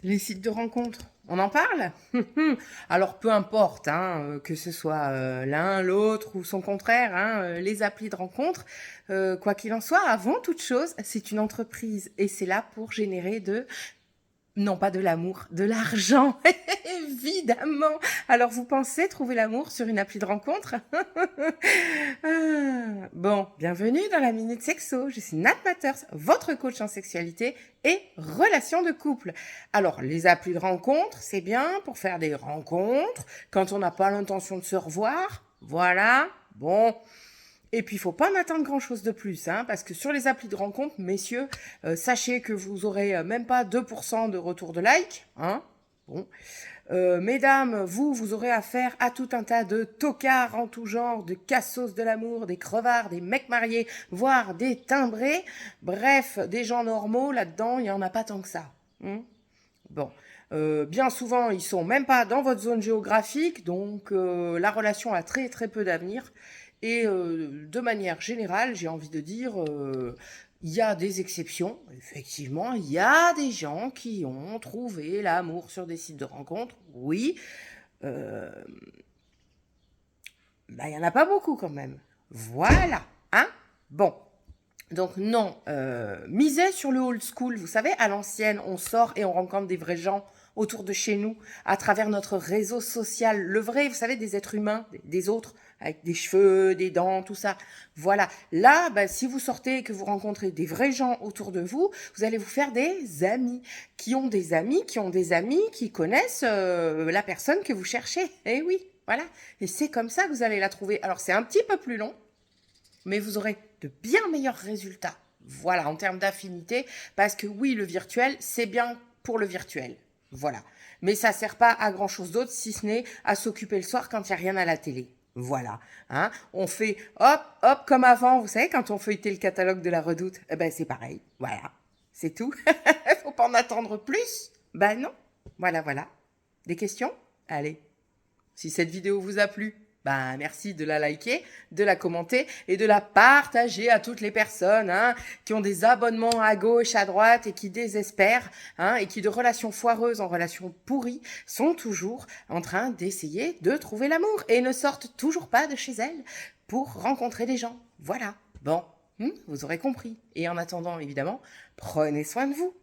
Les sites de rencontres, on en parle? Alors peu importe, que ce soit l'un, l'autre ou son contraire, les applis de rencontres, quoi qu'il en soit, avant toute chose, c'est une entreprise et c'est là pour générer non pas de l'amour, de l'argent, évidemment. Alors vous pensez trouver l'amour sur une appli de rencontre? Bon, bienvenue dans la Minute Sexo. Je suis Nat Matters, votre coach en sexualité et relations de couple. Alors, les applis de rencontre, c'est bien pour faire des rencontres quand on n'a pas l'intention de se revoir. Voilà. Bon. Et puis, il faut pas en attendre grand-chose de plus, parce que sur les applis de rencontre, messieurs, sachez que vous aurez même pas 2% de retour de like. Bon. Mesdames, vous aurez affaire à tout un tas de tocards en tout genre, de cassos de l'amour, des crevards, des mecs mariés, voire des timbrés. Bref, des gens normaux, là-dedans, il n'y en a pas tant que ça. Bon. Bien souvent, ils sont même pas dans votre zone géographique, donc la relation a très très peu d'avenir. Et de manière générale, j'ai envie de dire, il y a des exceptions. Effectivement, il y a des gens qui ont trouvé l'amour sur des sites de rencontres. Oui. Euh, il y en a pas beaucoup quand même. Voilà. Bon. Donc non, misez sur le old school. Vous savez, à l'ancienne, on sort et on rencontre des vrais gens autour de chez nous, à travers notre réseau social. Le vrai, vous savez, des êtres humains, des autres, avec des cheveux, des dents, tout ça. Voilà. Là, si vous sortez et que vous rencontrez des vrais gens autour de vous, vous allez vous faire des amis, qui ont des amis, qui ont des amis, qui connaissent la personne que vous cherchez. Eh oui, voilà. Et c'est comme ça que vous allez la trouver. Alors c'est un petit peu plus long, mais vous aurez de bien meilleurs résultats. Voilà, en termes d'affinité, parce que oui, le virtuel, c'est bien pour le virtuel. Voilà. Mais ça ne sert pas à grand chose d'autre, si ce n'est à s'occuper le soir quand il n'y a rien à la télé. Voilà. On fait hop, hop, comme avant, vous savez, quand on feuilletait le catalogue de la Redoute, c'est pareil. Voilà. C'est tout. Faut pas en attendre plus. Ben non. Voilà, voilà. Des questions? Allez. Si cette vidéo vous a plu, merci de la liker, de la commenter et de la partager à toutes les personnes qui ont des abonnements à gauche, à droite et qui désespèrent et qui de relations foireuses en relations pourries sont toujours en train d'essayer de trouver l'amour et ne sortent toujours pas de chez elles pour rencontrer des gens. Voilà. Bon, vous aurez compris. Et en attendant, évidemment, prenez soin de vous.